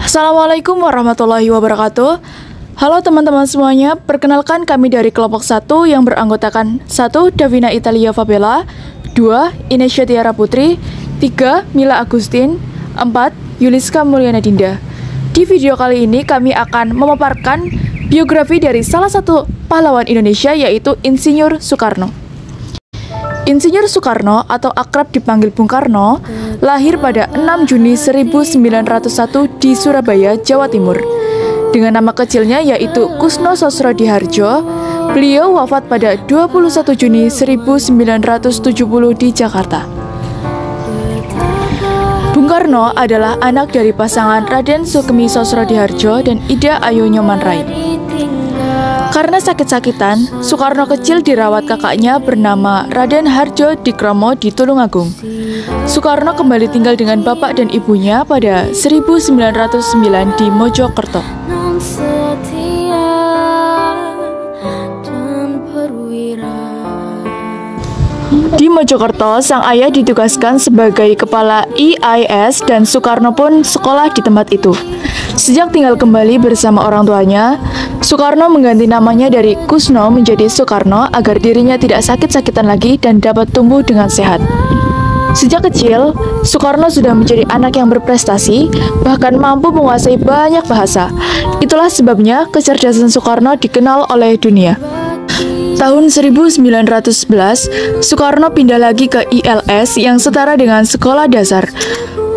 Assalamualaikum warahmatullahi wabarakatuh. Halo teman-teman semuanya, perkenalkan kami dari kelompok 1 yang beranggotakan 1. Davina Italia Fabella, 2. Inesya Tiara Putri, 3. Mila Agustin, 4. Yuliska Mulyana Dinda. Di video kali ini kami akan memaparkan biografi dari salah satu pahlawan Indonesia, yaitu Insinyur Soekarno. Insinyur Soekarno atau akrab dipanggil Bung Karno lahir pada 6 Juni 1901 di Surabaya, Jawa Timur. Dengan nama kecilnya yaitu Kusno Sosrodihardjo, beliau wafat pada 21 Juni 1970 di Jakarta. Bung Karno adalah anak dari pasangan Raden Sukemi Sosrodihardjo dan Ida Ayu Nyomanrai. Karena sakit-sakitan, Soekarno kecil dirawat kakaknya bernama Raden Hardjo Dikromo di Tulungagung. Soekarno kembali tinggal dengan bapak dan ibunya pada 1909 di Mojokerto. Di Mojokerto, sang ayah ditugaskan sebagai kepala IAS dan Soekarno pun sekolah di tempat itu. Sejak tinggal kembali bersama orang tuanya, Soekarno mengganti namanya dari Kusno menjadi Soekarno agar dirinya tidak sakit-sakitan lagi dan dapat tumbuh dengan sehat. Sejak kecil, Soekarno sudah menjadi anak yang berprestasi, bahkan mampu menguasai banyak bahasa. Itulah sebabnya kecerdasan Soekarno dikenal oleh dunia. Tahun 1911, Soekarno pindah lagi ke ILS yang setara dengan sekolah dasar.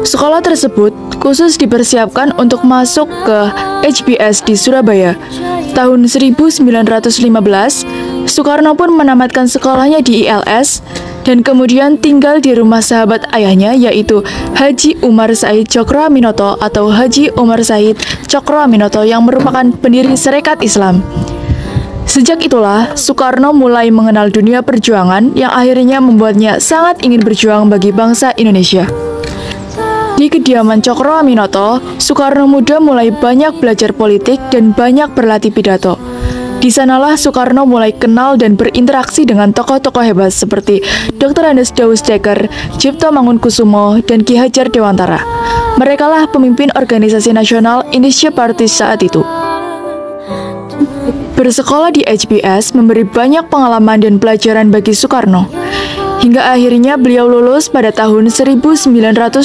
Sekolah tersebut khusus dipersiapkan untuk masuk ke HBS di Surabaya. Tahun 1915, Soekarno pun menamatkan sekolahnya di ILS dan kemudian tinggal di rumah sahabat ayahnya, yaitu Haji Umar Said Cokroaminoto atau Haji Umar Said Cokroaminoto yang merupakan pendiri Sarekat Islam. Sejak itulah, Soekarno mulai mengenal dunia perjuangan yang akhirnya membuatnya sangat ingin berjuang bagi bangsa Indonesia. Di kediaman Cokroaminoto, Soekarno muda mulai banyak belajar politik dan banyak berlatih pidato. Di sanalah Soekarno mulai kenal dan berinteraksi dengan tokoh-tokoh hebat seperti Dr. Andes Dausdekker, Cipto Mangunkusumo, dan Ki Hajar Dewantara. Merekalah pemimpin organisasi nasional Indonesia Partis saat itu. Bersekolah di HBS memberi banyak pengalaman dan pelajaran bagi Soekarno. Hingga akhirnya beliau lulus pada tahun 1921.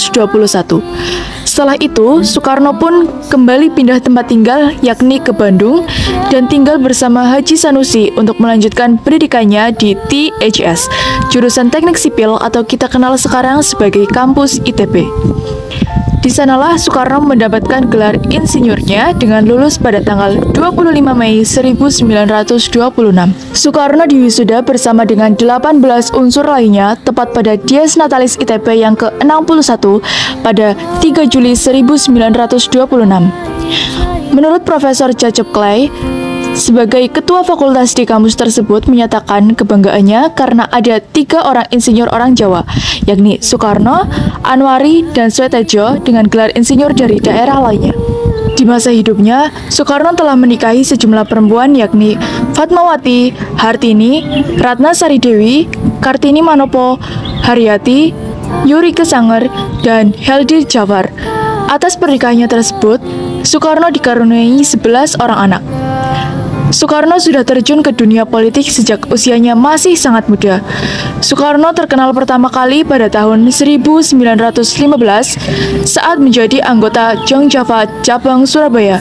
Setelah itu, Soekarno pun kembali pindah tempat tinggal, yakni ke Bandung, dan tinggal bersama Haji Sanusi untuk melanjutkan pendidikannya di THS, jurusan Teknik Sipil atau kita kenal sekarang sebagai kampus ITB. Di sanalah Soekarno mendapatkan gelar insinyurnya dengan lulus pada tanggal 25 Mei 1926. Soekarno diwisuda bersama dengan 18 unsur lainnya tepat pada Dies Natalis ITB yang ke-61 pada 3 Juli 1926. Menurut Profesor Jacop Clay, sebagai ketua fakultas di kampus tersebut menyatakan kebanggaannya karena ada 3 orang insinyur orang Jawa, yakni Soekarno, Anwari, dan Suetejo dengan gelar insinyur dari daerah lainnya. Di masa hidupnya, Soekarno telah menikahi sejumlah perempuan yakni Fatmawati, Hartini, Ratna Sari Dewi, Kartini Manopo, Haryati, Yuri Kesanger, dan Heldi Jafar. Atas pernikahannya tersebut, Soekarno dikaruniai 11 orang anak. Soekarno sudah terjun ke dunia politik sejak usianya masih sangat muda. Soekarno terkenal pertama kali pada tahun 1915 saat menjadi anggota Jongjava Cabang Surabaya.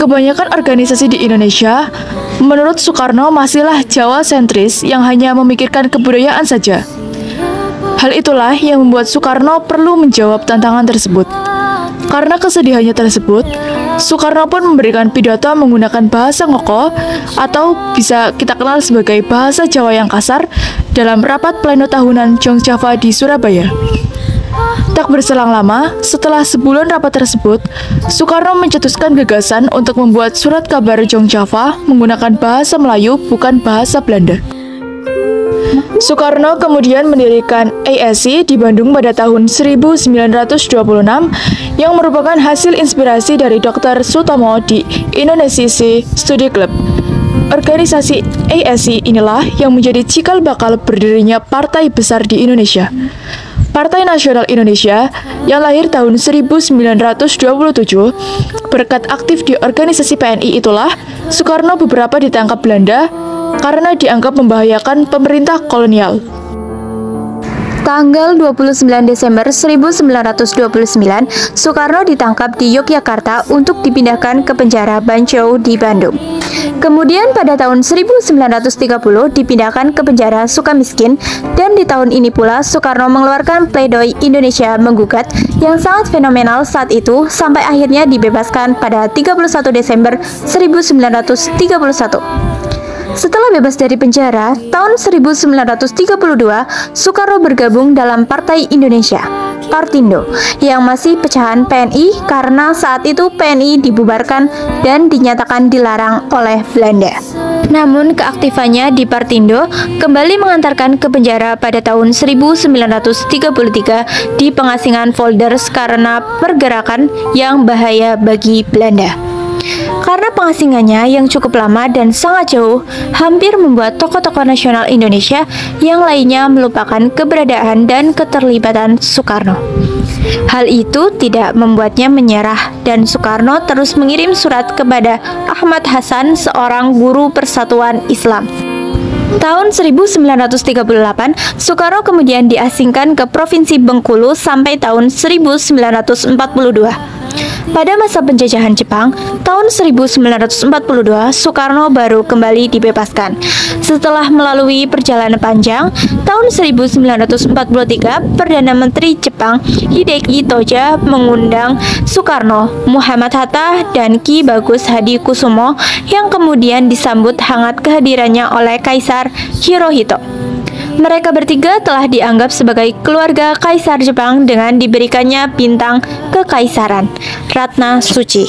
Kebanyakan organisasi di Indonesia, menurut Soekarno, masihlah Jawa sentris yang hanya memikirkan kebudayaan saja. Hal itulah yang membuat Soekarno perlu menjawab tantangan tersebut. Karena kesedihannya tersebut, Soekarno pun memberikan pidato menggunakan bahasa ngoko atau bisa kita kenal sebagai bahasa Jawa yang kasar dalam rapat pleno tahunan Jongjava di Surabaya. Tak berselang lama, setelah sebulan rapat tersebut, Soekarno mencetuskan gagasan untuk membuat surat kabar Jongjava menggunakan bahasa Melayu bukan bahasa Belanda. Soekarno kemudian mendirikan ASI di Bandung pada tahun 1926 yang merupakan hasil inspirasi dari Dr. Sutomo di Indonesia Study Club. Organisasi ASI inilah yang menjadi cikal bakal berdirinya partai besar di Indonesia. Partai Nasional Indonesia yang lahir tahun 1927. Berkat aktif di organisasi PNI itulah Soekarno beberapa ditangkap Belanda karena dianggap membahayakan pemerintah kolonial. Tanggal 29 Desember 1929, Soekarno ditangkap di Yogyakarta untuk dipindahkan ke penjara Banchow di Bandung. Kemudian pada tahun 1930 dipindahkan ke penjara Sukamiskin, dan di tahun ini pula Soekarno mengeluarkan pledoi Indonesia menggugat yang sangat fenomenal saat itu sampai akhirnya dibebaskan pada 31 Desember 1931. Setelah bebas dari penjara, tahun 1932, Soekarno bergabung dalam Partai Indonesia, Partindo, yang masih pecahan PNI karena saat itu PNI dibubarkan dan dinyatakan dilarang oleh Belanda. Namun keaktifannya di Partindo kembali mengantarkan ke penjara pada tahun 1933 di pengasingan Volders karena pergerakan yang bahaya bagi Belanda. Karena pengasingannya yang cukup lama dan sangat jauh, hampir membuat tokoh-tokoh nasional Indonesia yang lainnya melupakan keberadaan dan keterlibatan Soekarno. Hal itu tidak membuatnya menyerah, dan Soekarno terus mengirim surat kepada Ahmad Hasan, seorang guru Persatuan Islam. Tahun 1938, Soekarno kemudian diasingkan ke Provinsi Bengkulu sampai tahun 1942. Pada masa penjajahan Jepang, tahun 1942, Soekarno baru kembali dibebaskan. Setelah melalui perjalanan panjang, tahun 1943, Perdana Menteri Jepang Hideki Toja mengundang Soekarno, Muhammad Hatta, dan Ki Bagus Hadi Kusumo yang kemudian disambut hangat kehadirannya oleh Kaisar Hirohito. Mereka bertiga telah dianggap sebagai keluarga Kaisar Jepang dengan diberikannya bintang kekaisaran, Ratna Suci.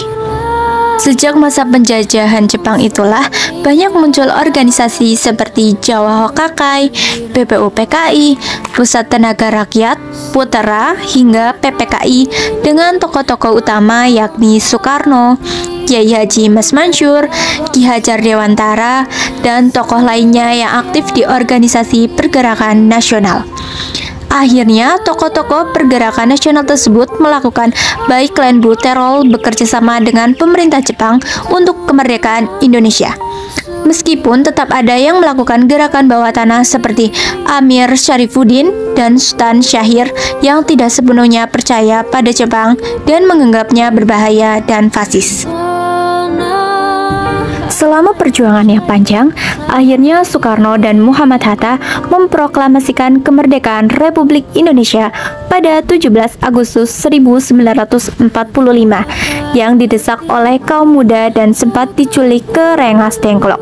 Sejak masa penjajahan Jepang itulah banyak muncul organisasi seperti Jawa Hokakai, BPUPKI, Pusat Tenaga Rakyat, Putera, hingga PPKI dengan tokoh-tokoh utama yakni Soekarno, Kiai Haji Mas Mansur, Ki Hajar Dewantara, dan tokoh lainnya yang aktif di organisasi pergerakan nasional. Akhirnya, tokoh-tokoh pergerakan nasional tersebut melakukan baik Land Bull Terror bekerjasama dengan pemerintah Jepang untuk kemerdekaan Indonesia. Meskipun tetap ada yang melakukan gerakan bawah tanah seperti Amir Syarifuddin dan Sultan Syahir yang tidak sepenuhnya percaya pada Jepang dan menganggapnya berbahaya dan fasis. Selama perjuangan yang panjang, akhirnya Soekarno dan Muhammad Hatta memproklamasikan kemerdekaan Republik Indonesia pada 17 Agustus 1945 yang didesak oleh kaum muda dan sempat diculik ke Rengas Dengklok.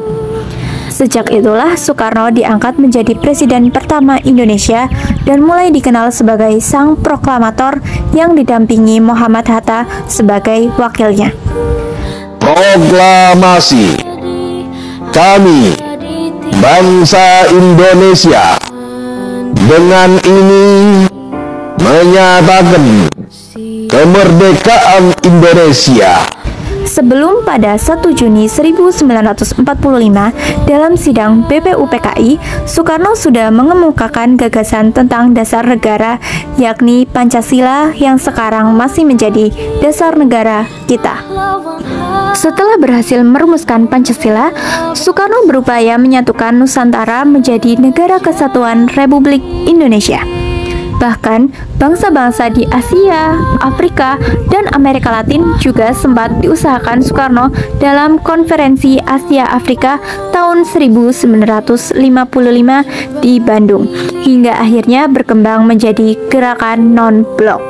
Sejak itulah Soekarno diangkat menjadi presiden pertama Indonesia dan mulai dikenal sebagai sang proklamator yang didampingi Muhammad Hatta sebagai wakilnya. Proklamasi. Kami, bangsa Indonesia, dengan ini menyatakan kemerdekaan Indonesia. Sebelum pada 1 Juni 1945 dalam sidang BPUPKI, Soekarno sudah mengemukakan gagasan tentang dasar negara, yakni Pancasila yang sekarang masih menjadi dasar negara kita. Setelah berhasil merumuskan Pancasila, Soekarno berupaya menyatukan Nusantara menjadi negara kesatuan Republik Indonesia. Bahkan, bangsa-bangsa di Asia, Afrika, dan Amerika Latin juga sempat diusahakan Soekarno dalam Konferensi Asia-Afrika tahun 1955 di Bandung, hingga akhirnya berkembang menjadi gerakan non-blok.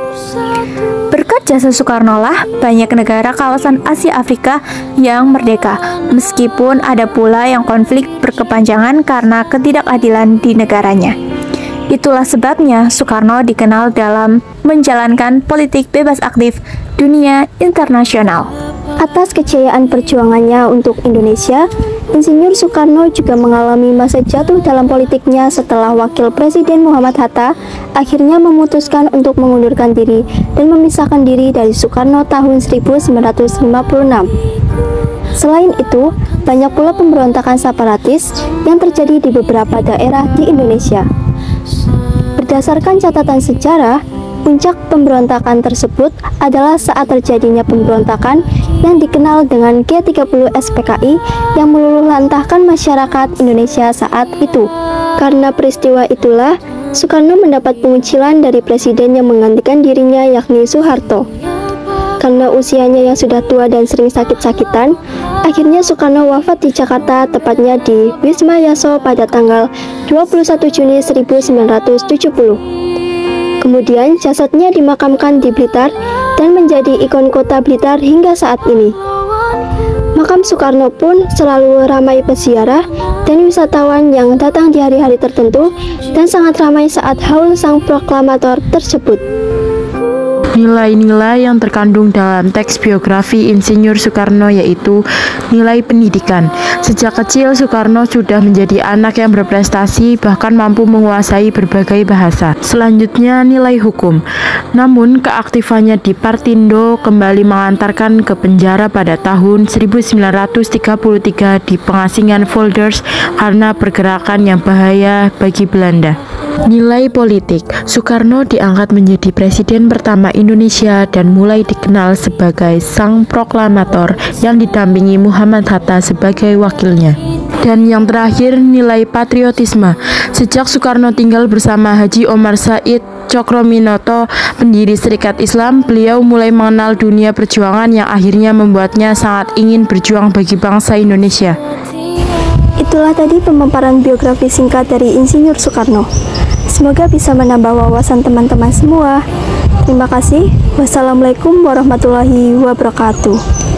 Berkat jasa Soekarno lah banyak negara kawasan Asia Afrika yang merdeka, meskipun ada pula yang konflik berkepanjangan karena ketidakadilan di negaranya. Itulah sebabnya Soekarno dikenal dalam menjalankan politik bebas aktif dunia internasional. Atas kejayaan perjuangannya untuk Indonesia, Insinyur Soekarno juga mengalami masa jatuh dalam politiknya setelah Wakil Presiden Muhammad Hatta akhirnya memutuskan untuk mengundurkan diri dan memisahkan diri dari Soekarno tahun 1956. Selain itu, banyak pula pemberontakan separatis yang terjadi di beberapa daerah di Indonesia. Berdasarkan catatan sejarah, puncak pemberontakan tersebut adalah saat terjadinya pemberontakan yang dikenal dengan G30 SPKI yang meluluhlantahkan masyarakat Indonesia saat itu. Karena peristiwa itulah, Soekarno mendapat pengucilan dari presiden yang menggantikan dirinya, yakni Soeharto. Karena usianya yang sudah tua dan sering sakit-sakitan, akhirnya Soekarno wafat di Jakarta, tepatnya di Wisma Yaso pada tanggal 21 Juni 1970. Kemudian jasadnya dimakamkan di Blitar dan menjadi ikon kota Blitar hingga saat ini. Makam Soekarno pun selalu ramai peziarah dan wisatawan yang datang di hari-hari tertentu dan sangat ramai saat haul sang proklamator tersebut. Nilai-nilai yang terkandung dalam teks biografi Insinyur Soekarno yaitu nilai pendidikan. Sejak kecil Soekarno sudah menjadi anak yang berprestasi, bahkan mampu menguasai berbagai bahasa. Selanjutnya nilai hukum. Namun keaktifannya di Partindo kembali mengantarkan ke penjara pada tahun 1933 di pengasingan Volders karena pergerakan yang bahaya bagi Belanda. Nilai politik. Soekarno diangkat menjadi presiden pertama Indonesia dan mulai dikenal sebagai sang proklamator yang didampingi Muhammad Hatta sebagai wakilnya. Dan yang terakhir, nilai patriotisme. Sejak Soekarno tinggal bersama Haji Omar Said Cokroaminoto, pendiri Serikat Islam, beliau mulai mengenal dunia perjuangan yang akhirnya membuatnya sangat ingin berjuang bagi bangsa Indonesia. Itulah tadi pemaparan biografi singkat dari Insinyur Soekarno. Semoga bisa menambah wawasan teman-teman semua. Terima kasih. Wassalamualaikum warahmatullahi wabarakatuh.